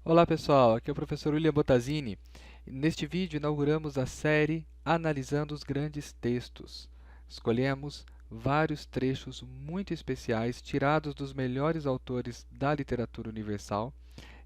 Olá pessoal, aqui é o professor William Bottazini. Neste vídeo inauguramos a série Analisando os Grandes Textos. Escolhemos vários trechos muito especiais tirados dos melhores autores da literatura universal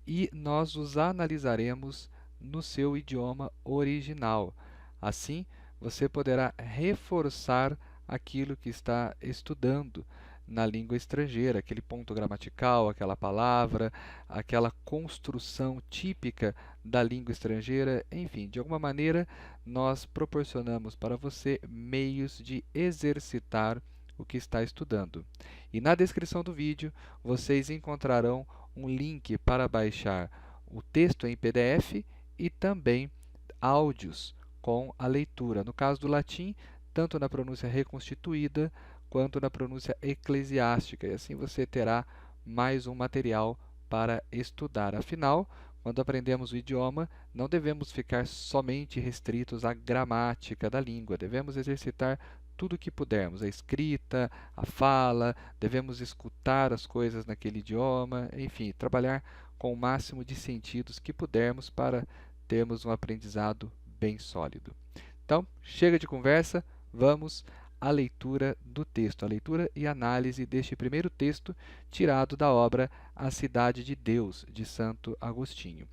e nós os analisaremos no seu idioma original. Assim, você poderá reforçar aquilo que está estudando na língua estrangeira, aquele ponto gramatical, aquela palavra, aquela construção típica da língua estrangeira, enfim, de alguma maneira nós proporcionamos para você meios de exercitar o que está estudando. E na descrição do vídeo vocês encontrarão um link para baixar o texto em PDF e também áudios com a leitura. No caso do latim, tanto na pronúncia reconstituída quanto na pronúncia eclesiástica. E assim você terá mais um material para estudar. Afinal, quando aprendemos o idioma, não devemos ficar somente restritos à gramática da língua. Devemos exercitar tudo o que pudermos, a escrita, a fala, devemos escutar as coisas naquele idioma, enfim, trabalhar com o máximo de sentidos que pudermos para termos um aprendizado bem sólido. Então, chega de conversa, vamos à leitura do texto, a leitura e análise deste primeiro texto tirado da obra A Cidade de Deus, de Santo Agostinho.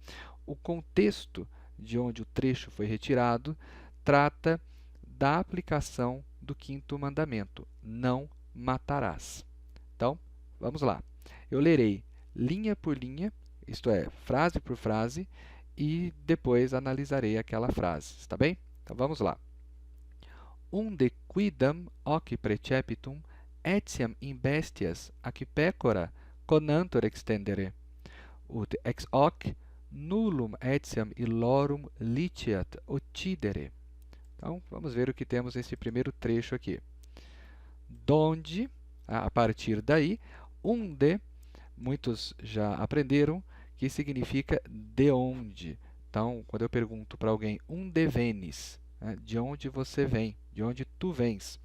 O contexto de onde o trecho foi retirado trata da aplicação do quinto mandamento: não matarás. Então, vamos lá. Eu lerei linha por linha, isto é, frase por frase, e depois analisarei aquela frase, está bem? Então, vamos lá. Unde quidam hoc precepitum etiam in bestias ac pecora conantur extendere, ut ex hoc nullum etiam illorum liciat occidere. Então, vamos ver o que temos nesse primeiro trecho aqui. Donde, a partir daí, unde, muitos já aprenderam que significa de onde. Então, quando eu pergunto para alguém, unde venis? De onde você vem? De onde tu vens?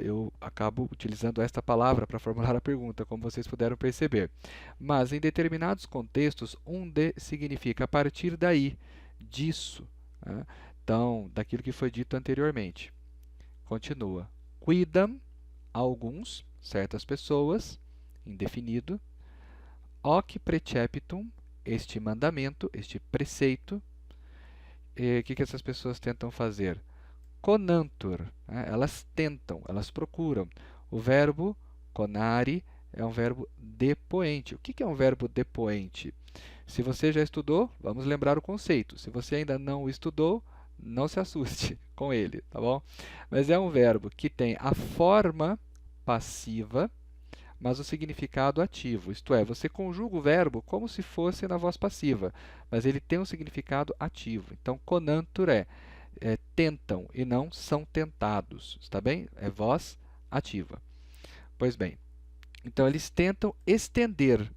Eu acabo utilizando esta palavra para formular a pergunta, como vocês puderam perceber. Mas, em determinados contextos, unde significa a partir daí, disso. Então, daquilo que foi dito anteriormente. Continua. Quidam, alguns, certas pessoas, indefinido. Hoc preceptum, este mandamento, este preceito. O que essas pessoas tentam fazer? Conantur, elas tentam, elas procuram. O verbo conare é um verbo depoente. O que é um verbo depoente? Se você já estudou, vamos lembrar o conceito. Se você ainda não o estudou, não se assuste com ele, tá bom? Mas é um verbo que tem a forma passiva, mas o significado ativo. Isto é, você conjuga o verbo como se fosse na voz passiva, mas ele tem um significado ativo. Então, conantur é tentam e não são tentados, está bem? É voz ativa. Pois bem, então eles tentam estender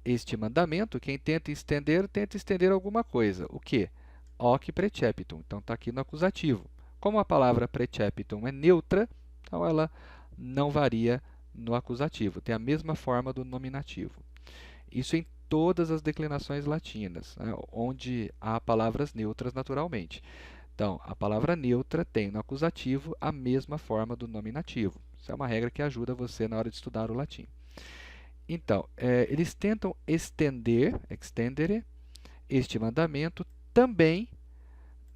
este mandamento. Quem tenta estender alguma coisa. O que? Hoc preceptum. Então está aqui no acusativo. Como a palavra preceptum é neutra, então ela não varia no acusativo, tem a mesma forma do nominativo. Isso em todas as declinações latinas, onde há palavras neutras naturalmente. Então, a palavra neutra tem no acusativo a mesma forma do nominativo. Isso é uma regra que ajuda você na hora de estudar o latim. Então, eles tentam estender, extendere, este mandamento também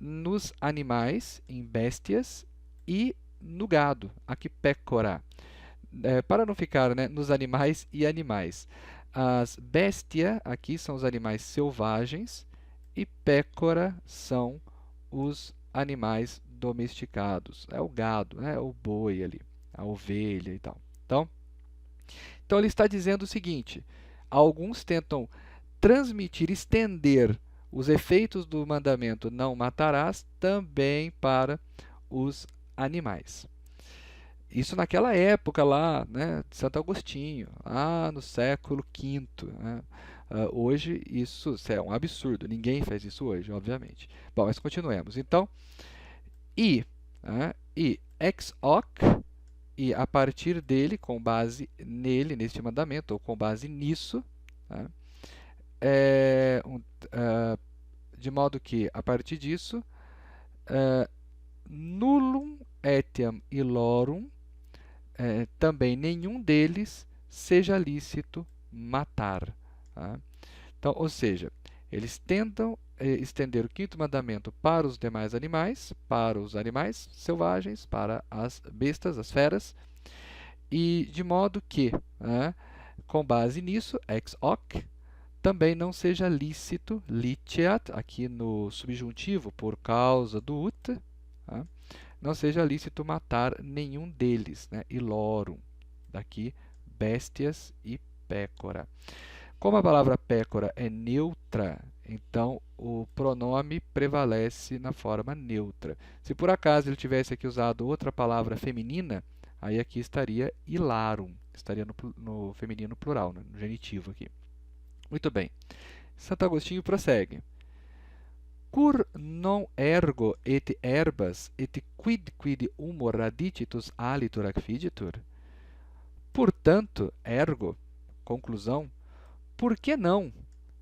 nos animais, em bestias, e no gado, aqui pecora. Para não ficar nos animais e animais. As bestia aqui são os animais selvagens e pecora são os animais domesticados. É o gado, é o boi ali, a ovelha e tal. Então ele está dizendo o seguinte: alguns tentam transmitir, estender os efeitos do mandamento não matarás também para os animais. Isso naquela época lá, de Santo Agostinho, lá no século V. Hoje isso é um absurdo, ninguém faz isso hoje, obviamente. Bom, mas continuemos. Então, e ex hoc, e a partir dele, com base nele, neste mandamento, ou com base nisso, de modo que, a partir disso, nullum etiam illorum, também nenhum deles seja lícito matar. Tá? Então, ou seja, eles tentam estender o quinto mandamento para os demais animais, para os animais selvagens, para as bestas, as feras, e de modo que, com base nisso, ex hoc, também não seja lícito, litiat, aqui no subjuntivo, por causa do ut, não seja lícito matar nenhum deles, illorum, daqui bestias e pecora. Como a palavra pecora é neutra, então o pronome prevalece na forma neutra. Se por acaso ele tivesse aqui usado outra palavra feminina, aí aqui estaria ilarum, estaria no feminino plural, no genitivo aqui. Muito bem. Santo Agostinho prossegue. Cur non ergo et herbas et quid humor radicitus alitur ac figitur? Portanto, ergo, conclusão, por que não?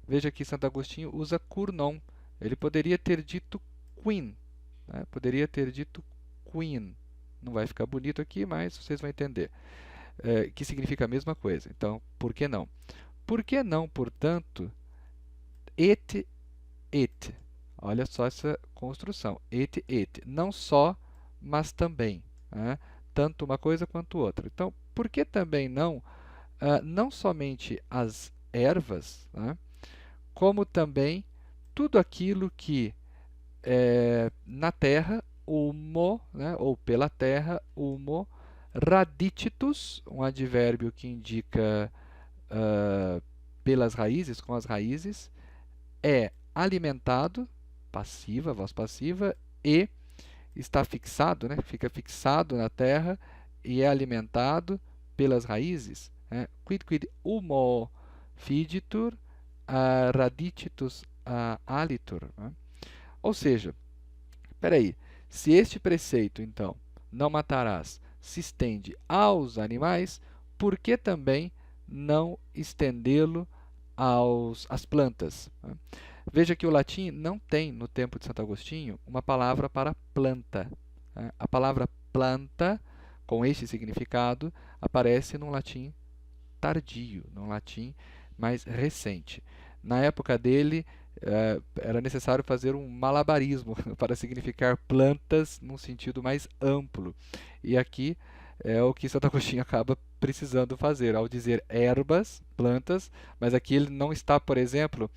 Veja que Santo Agostinho usa cur non. Ele poderia ter dito quin, poderia ter dito queen. Não vai ficar bonito aqui, mas vocês vão entender. Que significa a mesma coisa. Então, por que não? Por que não, portanto, et. Olha só essa construção. Et. Não só, mas também. Tanto uma coisa quanto outra. Então, por que também não? Não somente as ervas, como também tudo aquilo que na terra, humo, ou pela terra, humo, radicitus, um advérbio que indica pelas raízes, com as raízes, é alimentado, passiva, voz passiva, e está fixado, fica fixado na terra e é alimentado pelas raízes. Quid humo figitur radicitus alitur. Ou seja, espera se este preceito, então, não matarás, se estende aos animais, por que também não estendê-lo às plantas? Veja que o latim não tem, no tempo de Santo Agostinho, uma palavra para planta. A palavra planta, com este significado, aparece num latim tardio, num latim mais recente. Na época dele, era necessário fazer um malabarismo para significar plantas num sentido mais amplo. E aqui é o que Santo Agostinho acaba precisando fazer, ao dizer ervas, plantas, mas aqui ele não está, por exemplo,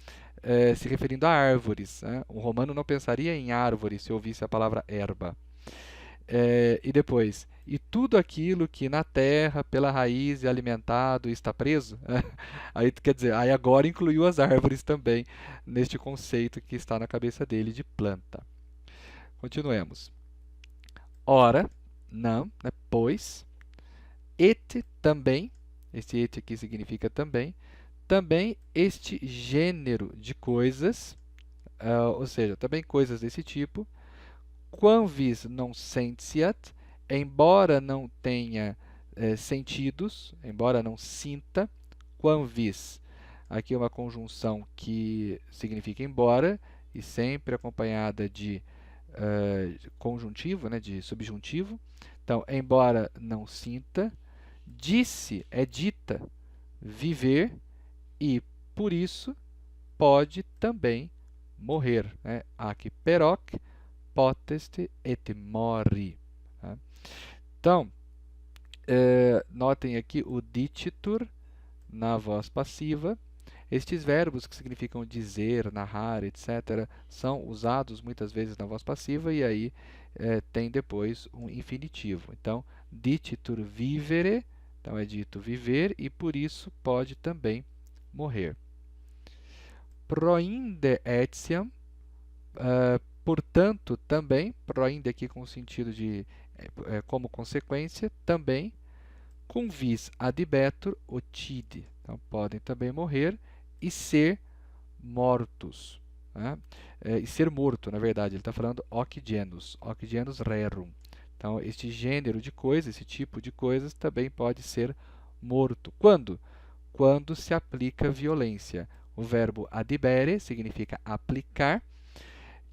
se referindo a árvores. Um romano não pensaria em árvore se ouvisse a palavra erva. E depois, e tudo aquilo que na terra, pela raiz, é alimentado e está preso, aí quer dizer, aí agora incluiu as árvores também, neste conceito que está na cabeça dele de planta. Continuemos. Ora, não, pois, et também, esse et aqui significa também este gênero de coisas, ou seja, também coisas desse tipo, quam vis non sentiat, embora não tenha sentidos, embora não sinta, quam vis, aqui é uma conjunção que significa embora, e sempre acompanhada de conjuntivo, de subjuntivo. Então, embora não sinta, disse é dita, viver, e por isso pode também morrer. Ac peroc potest et mori. Então, notem aqui o dicitur na voz passiva. Estes verbos que significam dizer, narrar, etc., são usados muitas vezes na voz passiva e aí tem depois um infinitivo. Então, dicitur vivere, então é dito viver e por isso pode também morrer. Proinde etiam, portanto, também, proinde aqui com o sentido de como consequência, também, cum vis adibetur otide. Então, podem também morrer e ser mortos. E ser morto, na verdade, ele está falando hoc genus rerum. Então, este gênero de coisas, esse tipo de coisas, também pode ser morto. Quando? Quando se aplica violência. O verbo adibere significa aplicar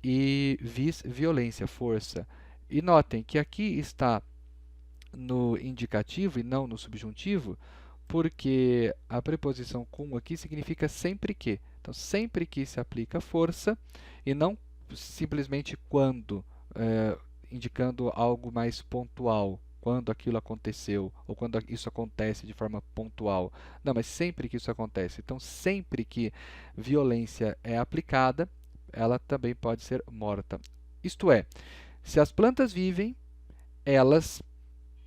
e vis, violência, força. E notem que aqui está no indicativo e não no subjuntivo, porque a preposição com aqui significa sempre que. Então, sempre que se aplica força e não simplesmente quando, indicando algo mais pontual, quando aquilo aconteceu ou quando isso acontece de forma pontual. Não, mas sempre que isso acontece. Então, sempre que violência é aplicada, ela também pode ser morta. Isto é, se as plantas vivem, elas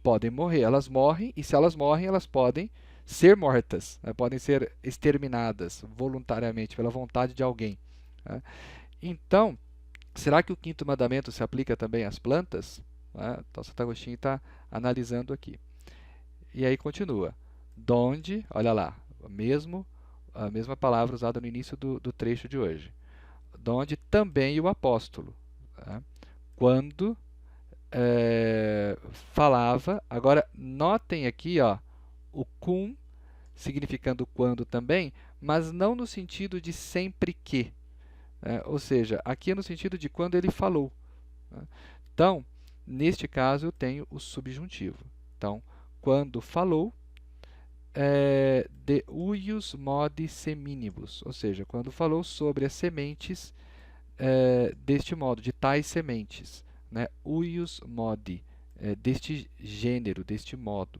podem morrer. Elas morrem, e se elas morrem, elas podem ser mortas, né? Podem ser exterminadas voluntariamente, pela vontade de alguém, né? Então, será que o quinto mandamento se aplica também às plantas? Né? Então, Santo Agostinho está analisando aqui. E aí continua. Donde, olha lá, a mesma palavra usada no início do trecho de hoje. Donde também o apóstolo, né? Quando falava. Agora, notem aqui, ó, o cum significando quando também, mas não no sentido de sempre que, né? Ou seja, aqui é no sentido de quando ele falou, né? Então, neste caso, eu tenho o subjuntivo. Então, quando falou, de uius modi seminibus, ou seja, quando falou sobre as sementes deste modo, de tais sementes, né? Uius modi, deste gênero, deste modo.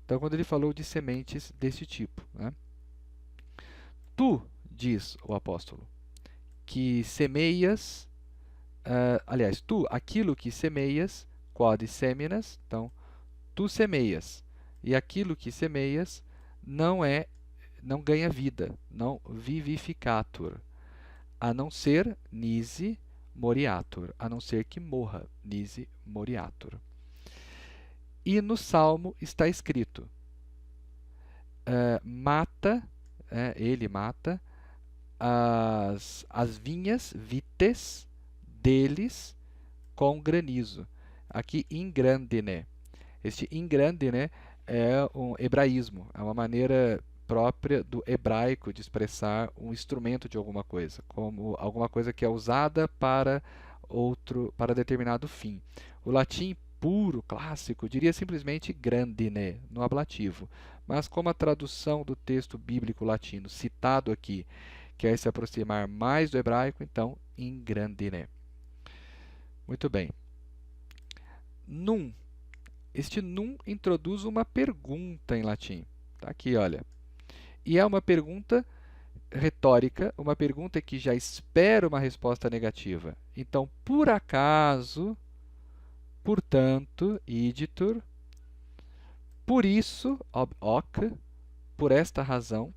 Então, quando ele falou de sementes deste tipo, né? Tu, diz o apóstolo, que semeias, aliás, tu, aquilo que semeias, quod seminas, então, tu semeias, e aquilo que semeias não ganha vida, não vivificatur, a não ser nisi moriatur, a não ser que morra, nisi moriatur. E no Salmo está escrito, ele mata as vinhas, vites, deles com granizo. Aqui, ingrandine. Este ingrandine é um hebraísmo, é uma maneira própria do hebraico de expressar um instrumento de alguma coisa, como alguma coisa que é usada para determinado fim. O latim puro, clássico, diria simplesmente grandine, no ablativo. Mas como a tradução do texto bíblico latino citado aqui quer se aproximar mais do hebraico, então ingrandine. Muito bem. Num. Este num introduz uma pergunta em latim. Tá aqui, olha. E é uma pergunta retórica, uma pergunta que já espera uma resposta negativa. Então, por acaso, portanto, igitur, por isso, ob hoc, por esta razão,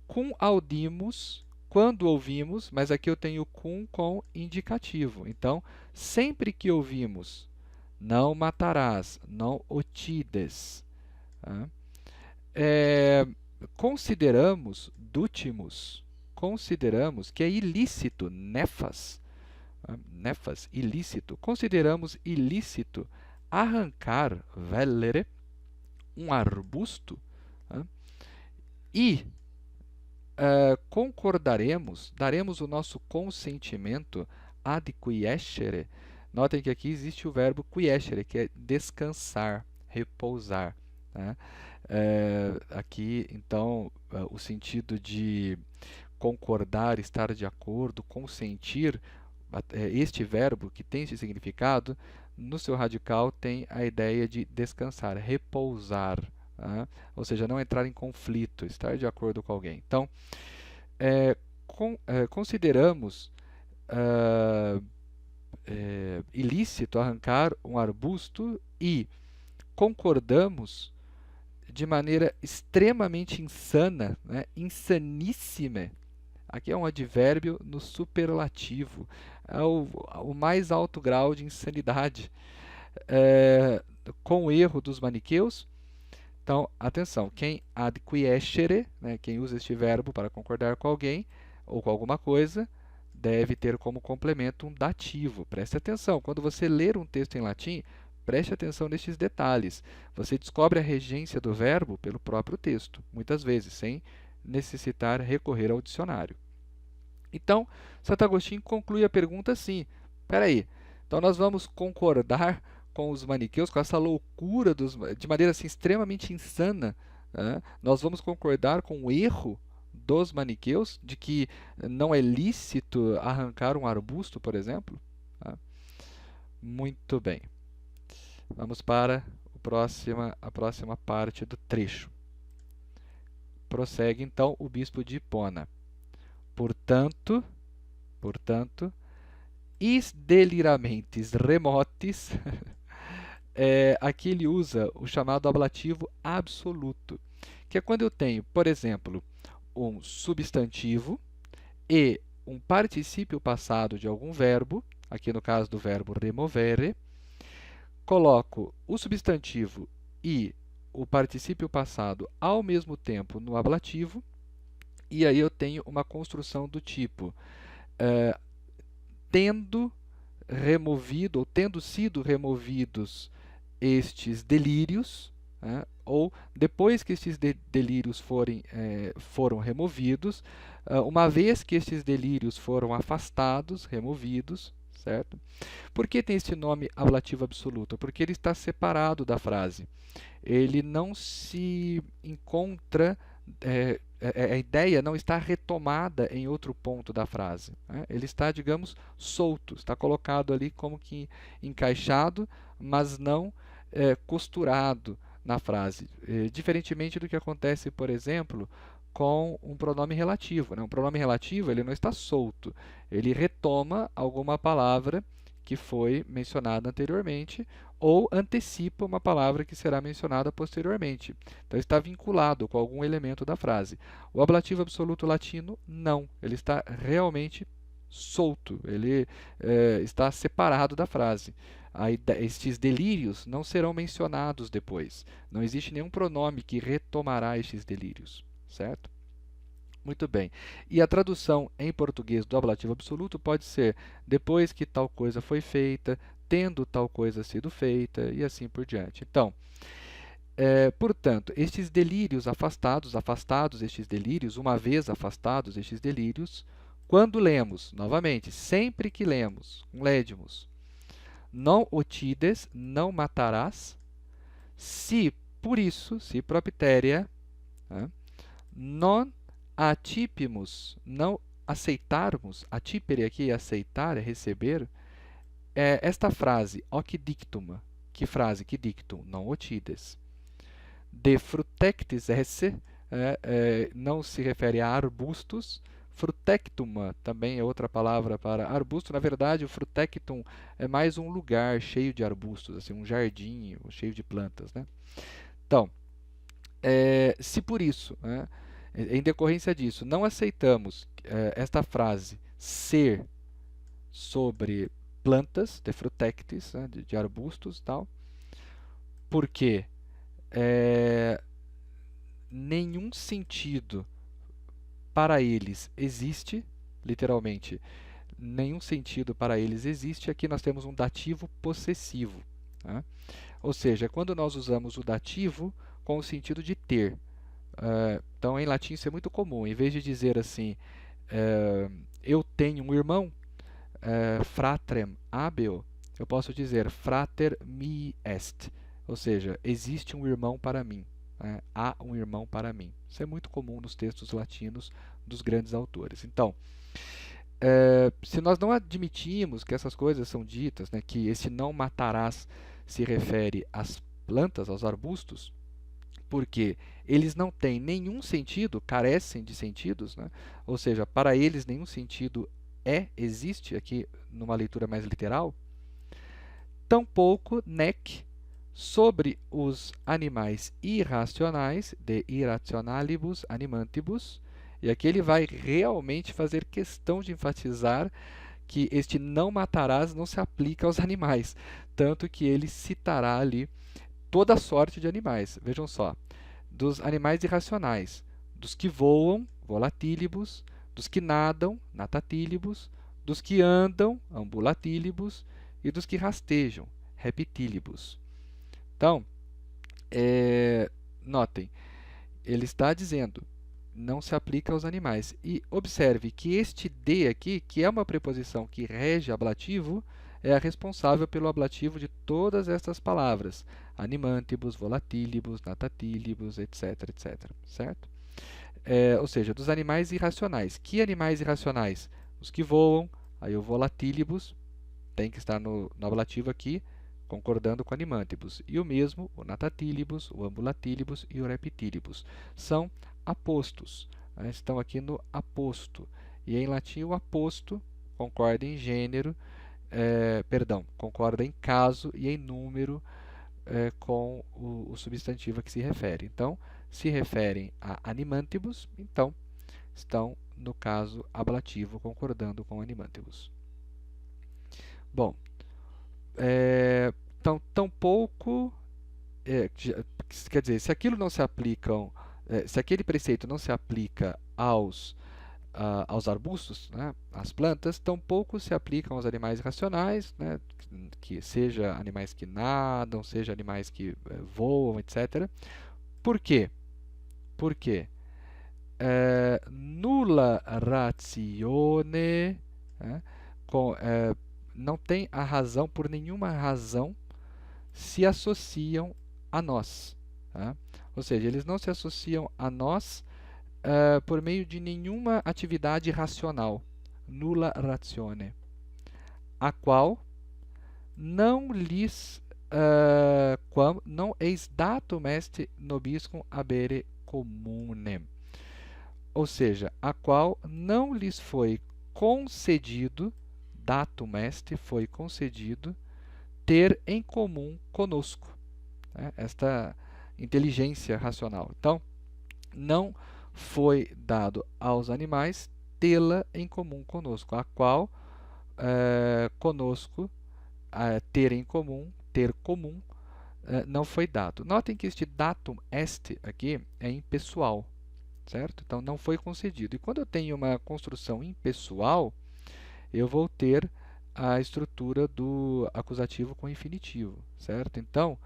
cum audimus, quando ouvimos, mas aqui eu tenho cum com indicativo. Então, sempre que ouvimos, não matarás, não otides, tá? Consideramos, dutimus, consideramos que é ilícito, nefas, ilícito, consideramos ilícito arrancar, vellere, um arbusto, tá? E concordaremos, daremos o nosso consentimento ad quiescere. Notem que aqui existe o verbo quiescere, que é descansar, repousar, né? Aqui, então, o sentido de concordar, estar de acordo, consentir, este verbo que tem esse significado, no seu radical tem a ideia de descansar, repousar, tá? Ou seja, não entrar em conflito, estar de acordo com alguém. Então, consideramos ilícito arrancar um arbusto e concordamos de maneira extremamente insana, né? Insaníssima. Aqui é um advérbio no superlativo, é o mais alto grau de insanidade, com o erro dos maniqueus. Então, atenção, quem ad quiescere, né, quem usa este verbo para concordar com alguém ou com alguma coisa, deve ter como complemento um dativo. Preste atenção, quando você ler um texto em latim, preste atenção nestes detalhes. Você descobre a regência do verbo pelo próprio texto, muitas vezes, sem necessitar recorrer ao dicionário. Então, Santo Agostinho conclui a pergunta assim: espera aí, então nós vamos concordar com os maniqueus, com essa loucura de maneira assim, extremamente insana, né? Nós vamos concordar com o erro dos maniqueus de que não é lícito arrancar um arbusto, por exemplo? Tá? Muito bem. Vamos para a próxima parte do trecho. Prossegue então o bispo de Hipona. Portanto, is deliramentes remotis, aqui ele usa o chamado ablativo absoluto, que é quando eu tenho, por exemplo, um substantivo e um particípio passado de algum verbo, aqui no caso do verbo removere, coloco o substantivo e o particípio passado ao mesmo tempo no ablativo, e aí eu tenho uma construção do tipo tendo removido ou tendo sido removidos estes delírios, né, ou depois que estes delírios foram removidos, uma vez que estes delírios foram afastados, removidos, certo? Por que tem este nome ablativo absoluto? Porque ele está separado da frase. Ele não se encontra, a ideia não está retomada em outro ponto da frase, né? Ele está, digamos, solto, está colocado ali como que encaixado, mas não costurado na frase. Diferentemente do que acontece, por exemplo, com um pronome relativo, né? Um pronome relativo ele não está solto, ele retoma alguma palavra que foi mencionada anteriormente ou antecipa uma palavra que será mencionada posteriormente. Então, está vinculado com algum elemento da frase. O ablativo absoluto latino, não. Ele está realmente solto, ele está separado da frase. Estes delírios não serão mencionados depois. Não existe nenhum pronome que retomará estes delírios, certo? Muito bem. E a tradução em português do ablativo absoluto pode ser depois que tal coisa foi feita, tendo tal coisa sido feita e assim por diante. Então, portanto, estes delírios afastados estes delírios, uma vez afastados estes delírios, quando lemos, novamente, sempre que lemos, lédimos, non otides, não matarás, se por isso, se propteria, né, non atipimus, não aceitarmos, atipere aqui é aceitar, é receber, esta frase, hoc dictum, que frase, que dictum, non otides. De frutectis esse, não se refere a arbustos, frutectum também é outra palavra para arbusto. Na verdade, o frutectum é mais um lugar cheio de arbustos, assim, um jardim cheio de plantas, né? Então, se por isso, né, em decorrência disso, não aceitamos esta frase ser sobre plantas, de frutectis, né, de arbustos e tal, porque nenhum sentido para eles existe, literalmente, nenhum sentido para eles existe. Aqui nós temos um dativo possessivo, tá? Ou seja, quando nós usamos o dativo com o sentido de ter. Então, em latim isso é muito comum. Em vez de dizer assim, eu tenho um irmão, fratrem habeo, eu posso dizer frater mi est. Ou seja, existe um irmão para mim. Há um irmão para mim. Isso é muito comum nos textos latinos dos grandes autores. Então, se nós não admitimos que essas coisas são ditas, né, que esse não matarás se refere às plantas, aos arbustos, porque eles não têm nenhum sentido, carecem de sentidos, né? Ou seja, para eles nenhum sentido existe, aqui numa leitura mais literal, tampouco nec sobre os animais irracionais, de irrationalibus animantibus, e aqui ele vai realmente fazer questão de enfatizar que este não matarás não se aplica aos animais, tanto que ele citará ali toda sorte de animais. Vejam só, dos animais irracionais, dos que voam, volatilibus, dos que nadam, natatilibus, dos que andam, ambulatilibus, e dos que rastejam, repetilibus. Então, notem, ele está dizendo não se aplica aos animais. E observe que este de aqui, que é uma preposição que rege ablativo, é a responsável pelo ablativo de todas estas palavras: animantibus, volatilibus, natatilibus, etc, etc, certo? Ou seja, dos animais irracionais. Que animais irracionais? Os que voam, aí o volatilibus tem que estar no ablativo aqui, concordando com animantibus. E o mesmo, o natatilibus, o ambulatilibus e o reptilibus. São apostos, né? Estão aqui no aposto. E em latim o aposto concorda em gênero, concorda em caso e em número com o substantivo a que se refere. Então, se referem a animantibus, então estão no caso ablativo, concordando com animantibus. Bom, então, tampouco, quer dizer, se aquilo não se aplicam, se aquele preceito não se aplica aos arbustos, né, às plantas, tampouco se aplicam aos animais racionais, né, que seja animais que nadam, seja animais que voam, etc. Por quê? Porque nulla ratione, né, não tem a razão, por nenhuma razão, se associam a nós. Tá? Ou seja, eles não se associam a nós por meio de nenhuma atividade racional, nulla ratione, a qual não lhes quam non eis datum est nobiscum habere communem. Ou seja, a qual não lhes foi concedido, datum est, foi concedido, ter em comum conosco, né? Esta inteligência racional. Então, não foi dado aos animais tê-la em comum conosco, a qual conosco, ter em comum, ter comum, não foi dado. Notem que este datum est aqui é impessoal, certo? Então, não foi concedido. E quando eu tenho uma construção impessoal, eu vou ter a estrutura do acusativo com infinitivo, certo? Então,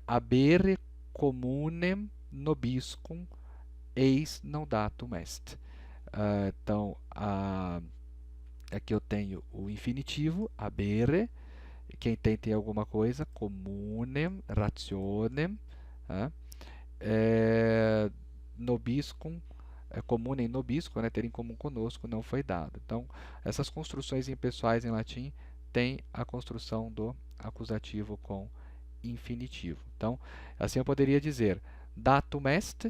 habere communem nobiscum eis non datum est. Então, aqui eu tenho o infinitivo, habere, quem tem alguma coisa, communem, rationem, nobiscum, communem nobiscum, né, ter em comum conosco, não foi dado. Então, essas construções impessoais em latim têm a construção do acusativo com infinitivo. Então, assim eu poderia dizer datum est,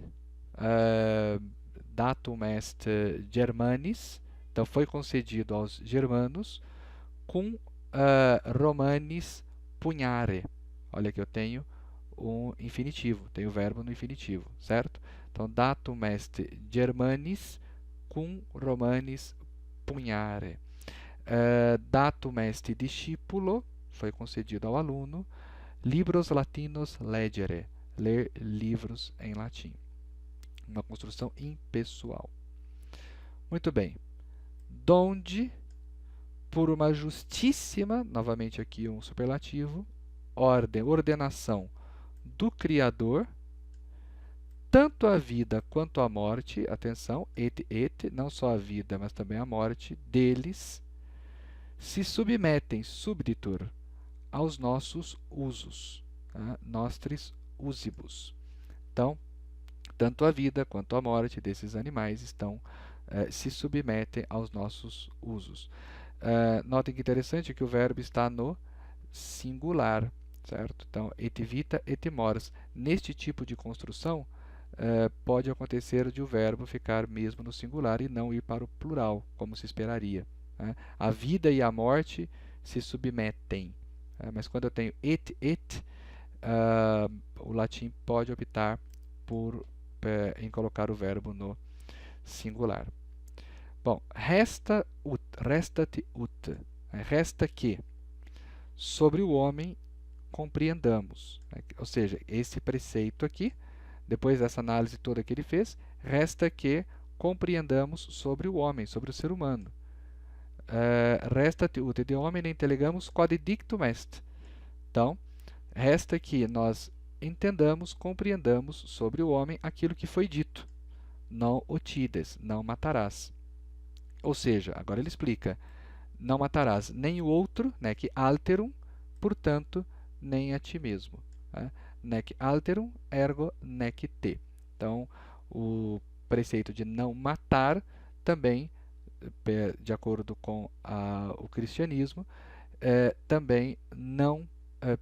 Germanis, então foi concedido aos germanos, cum Romanis pugnare. Olha que eu tenho um infinitivo, tenho o verbo no infinitivo, certo? Então, datum est Germanis cum Romanis pugnare. Datum est discipulo, foi concedido ao aluno, libros latinos legere, ler livros em latim. Uma construção impessoal. Muito bem. Donde, por uma justíssima, novamente aqui um superlativo, ordenação do Criador, tanto a vida quanto a morte, atenção, não só a vida, mas também a morte deles, se submetem subditur aos nossos usos, nostris usibus. Então, tanto a vida quanto a morte desses animais se submetem aos nossos usos. Notem que interessante que o verbo está no singular, certo? Então, et vita et mors. Neste tipo de construção, pode acontecer de o verbo ficar mesmo no singular e não ir para o plural, como se esperaria, né? A vida e a morte se submetem. Mas quando eu tenho o latim pode optar em colocar o verbo no singular. Bom, restat ut, resta que sobre o homem compreendamos, né? Ou seja, esse preceito aqui, depois dessa análise toda que ele fez, resta que compreendamos sobre o homem, sobre o ser humano. Restat ut de hominem intellegamus quod dictum est. Então, resta que nós entendamos, compreendamos sobre o homem aquilo que foi dito. non utides, não matarás. Ou seja, agora ele explica, não matarás nem o outro, nec alterum, portanto, nem a ti mesmo. Né? Nec alterum, ergo nec te. Então, o preceito de não matar também, de acordo com o cristianismo, também não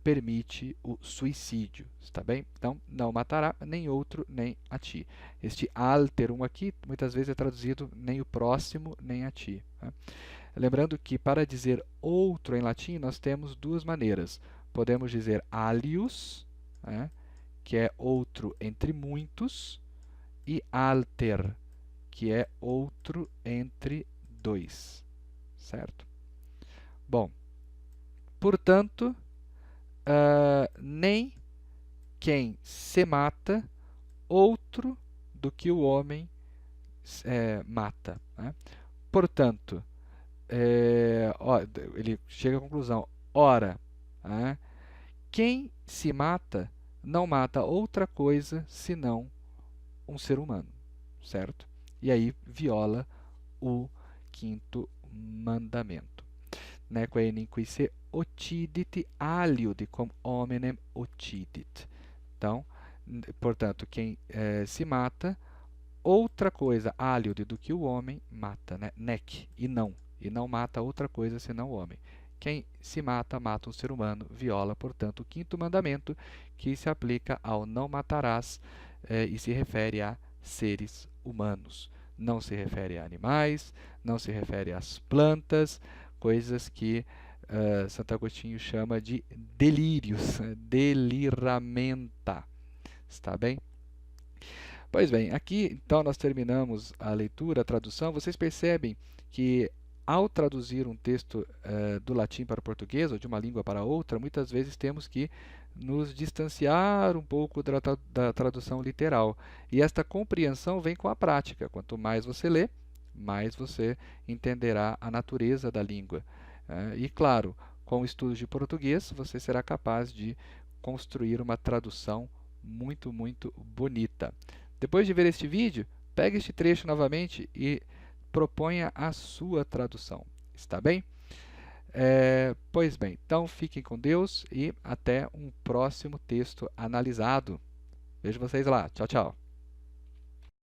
permite o suicídio, está bem? Então, não matará nem outro, nem a ti. Este alterum aqui, muitas vezes é traduzido nem o próximo, nem a ti. Tá? Lembrando que para dizer outro em latim, nós temos duas maneiras. Podemos dizer alius, né, que é outro entre muitos, e alter, que é outro entre dois, certo? Bom, portanto, nem quem se mata outro do que o homem mata. Né? Portanto, ele chega à conclusão, ora, quem se mata não mata outra coisa senão um ser humano, certo? E aí viola o quinto mandamento. Neque enim qui se occidit aliud cum hominem occidit. Então, portanto, quem se mata, outra coisa aliud do que o homem mata, né? Nec, e não mata outra coisa senão o homem. Quem se mata, mata um ser humano, viola, portanto, o quinto mandamento, que se aplica ao não matarás e se refere a seres humanos. Não se refere a animais, não se refere às plantas, coisas que Santo Agostinho chama de delírios, deliramenta. Está bem? Pois bem, aqui então nós terminamos a leitura, a tradução. Vocês percebem que ao traduzir um texto do latim para o português ou de uma língua para outra, muitas vezes temos que nos distanciar um pouco da tradução literal. E esta compreensão vem com a prática. Quanto mais você lê, mais você entenderá a natureza da língua. E claro, com estudos de português, você será capaz de construir uma tradução muito, muito bonita. Depois de ver este vídeo, pegue este trecho novamente e proponha a sua tradução. Está bem? Pois bem, então fiquem com Deus e até um próximo texto analisado. Vejo vocês lá. Tchau, tchau.